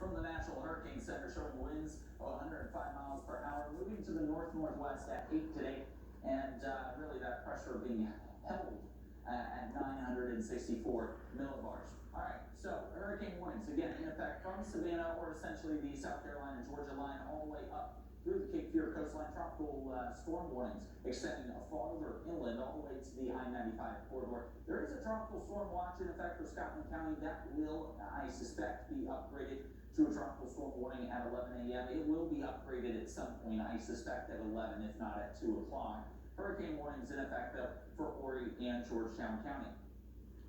from the National Hurricane Center showing winds of 105 miles per hour, moving to the north-northwest at 8 today, and really that pressure being held at 964 millibars. All right, so hurricane warnings, again, in effect from Savannah, or essentially the South Carolina, Georgia line, all the way up through the Cape Fear coastline. Tropical storm warnings extending farther inland all the way to the I-95 corridor. There is a tropical storm watch in effect for Scotland County that will, I suspect, be upgraded to a tropical storm warning at 11 a.m. It will be upgraded at some point, I suspect at 11, if not at 2 o'clock. Hurricane warnings in effect for Horry and Georgetown County.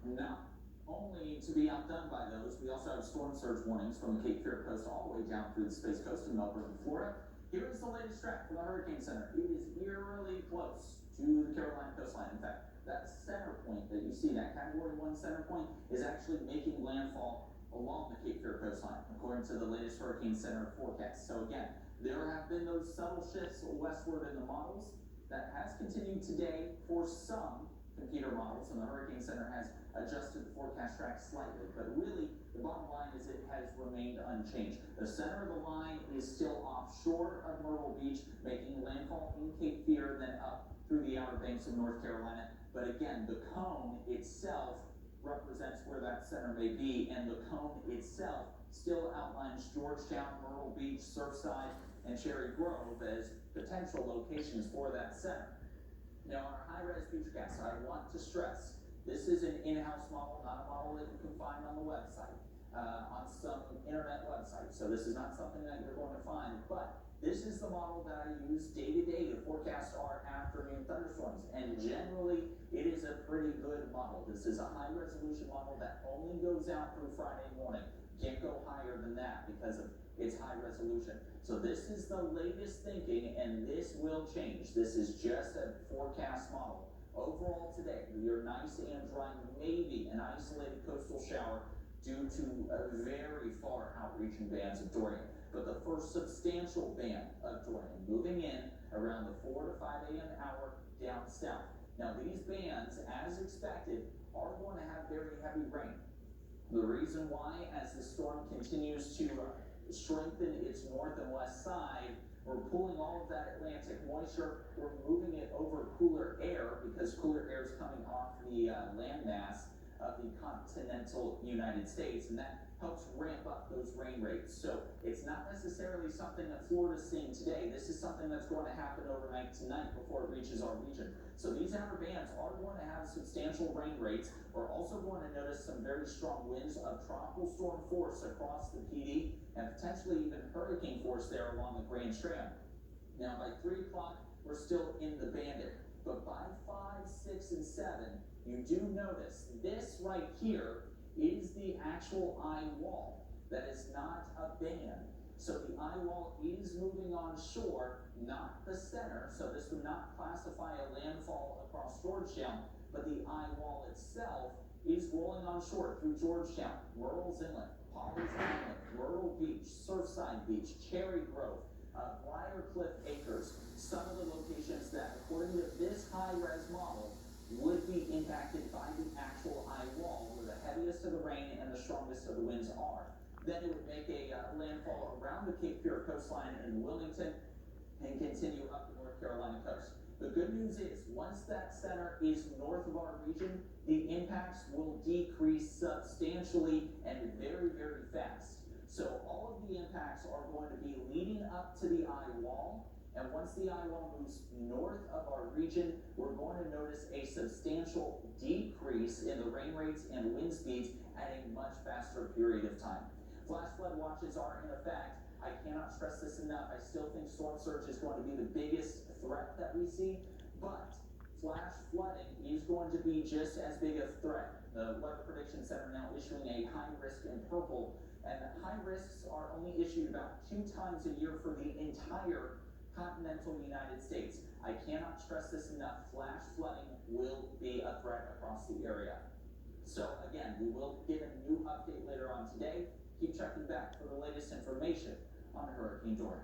Now, only to be outdone by those, we also have storm surge warnings from the Cape Fear coast all the way down through the Space Coast in Melbourne, Florida. Here is the latest track for the Hurricane Center. It is eerily close to the Carolina coastline. In fact, that center point that you see, that Category 1 center point, is actually making landfall along the Cape Fear coastline, according to the latest Hurricane Center forecast. So again, there have been those subtle shifts westward in the models. That has continued today for some computer models, and the Hurricane Center has adjusted the forecast track slightly, but really the bottom line is it has remained unchanged. The center of the line is still offshore of Myrtle Beach, making landfall in Cape Fear, then up through the Outer Banks of North Carolina. But again, the cone itself represents where that center may be, and the cone itself still outlines Georgetown, Myrtle Beach, Surfside, and Cherry Grove as potential locations for that center. Now, our high-res Beachcast, I want to stress, this is an in-house model, not a model that you can find on the website, on some internet website. So this is not something that you're going to find, but this is the model that I use day to day to forecast our afternoon thunderstorms. And generally, it is a pretty good model. This is a high-resolution model that only goes out through Friday morning. Can't go higher than that because of its high resolution. So this is the latest thinking, and this will change. This is just a forecast model. Overall today, we are nice and dry, maybe an isolated coastal shower due to very far outreaching bands of Dorian. But the first substantial band of Dorian moving in around the 4 to 5 a.m. hour down south. Now these bands, as expected, are going to have very heavy rain. The reason why, as the storm continues to strengthen its north and west side, we're pulling all of that Atlantic moisture, we're moving it over cooler air, because cooler air is coming off the landmass of the continental United States, and that helps ramp up those rain rates. So it's not necessarily something that Florida's seeing today. This is something that's going to happen overnight tonight before it reaches our region. So these outer bands are going to have substantial rain rates. We're also going to notice some very strong winds of tropical storm force across the PD, and potentially even hurricane force there along the Grand Strand. Now by 3 o'clock, we're still in the bandit, but by 5, 6, and 7, you do notice this right here is the actual eye wall. That is not a band. So the eye wall is moving on shore, not the center. So this would not classify a landfall across Georgetown, but the eye wall itself is rolling on shore through Georgetown, Murrells Inlet, Polly's Island, Myrtle Beach, Surfside Beach, Cherry Grove, Briarcliff Acres. Some of the locations that, according to this high-res model, would be impacted by the actual eye wall, where the heaviest of the rain and the strongest of the winds are. Then it would make a landfall around the Cape Fear coastline in Wilmington and continue up the North Carolina coast. The good news is, once that center is north of our region, the impacts will decrease substantially and very, very fast. So all of the impacts are going to be leading up to the eye wall. And once the eye wall moves north of our region, we're going to notice a substantial decrease in the rain rates and wind speeds at a much faster period of time. Flash flood watches are in effect. I cannot stress this enough. I still think storm surge is going to be the biggest threat that we see, but flash flooding is going to be just as big a threat. The Weather Prediction Center now issuing a high risk in purple, and high risks are only issued about 2 times a year for the entire continental United States. I cannot stress this enough. Flash flooding will be a threat across the area. So again, we will get a new update later on today. Keep checking back for the latest information on Hurricane Dorian.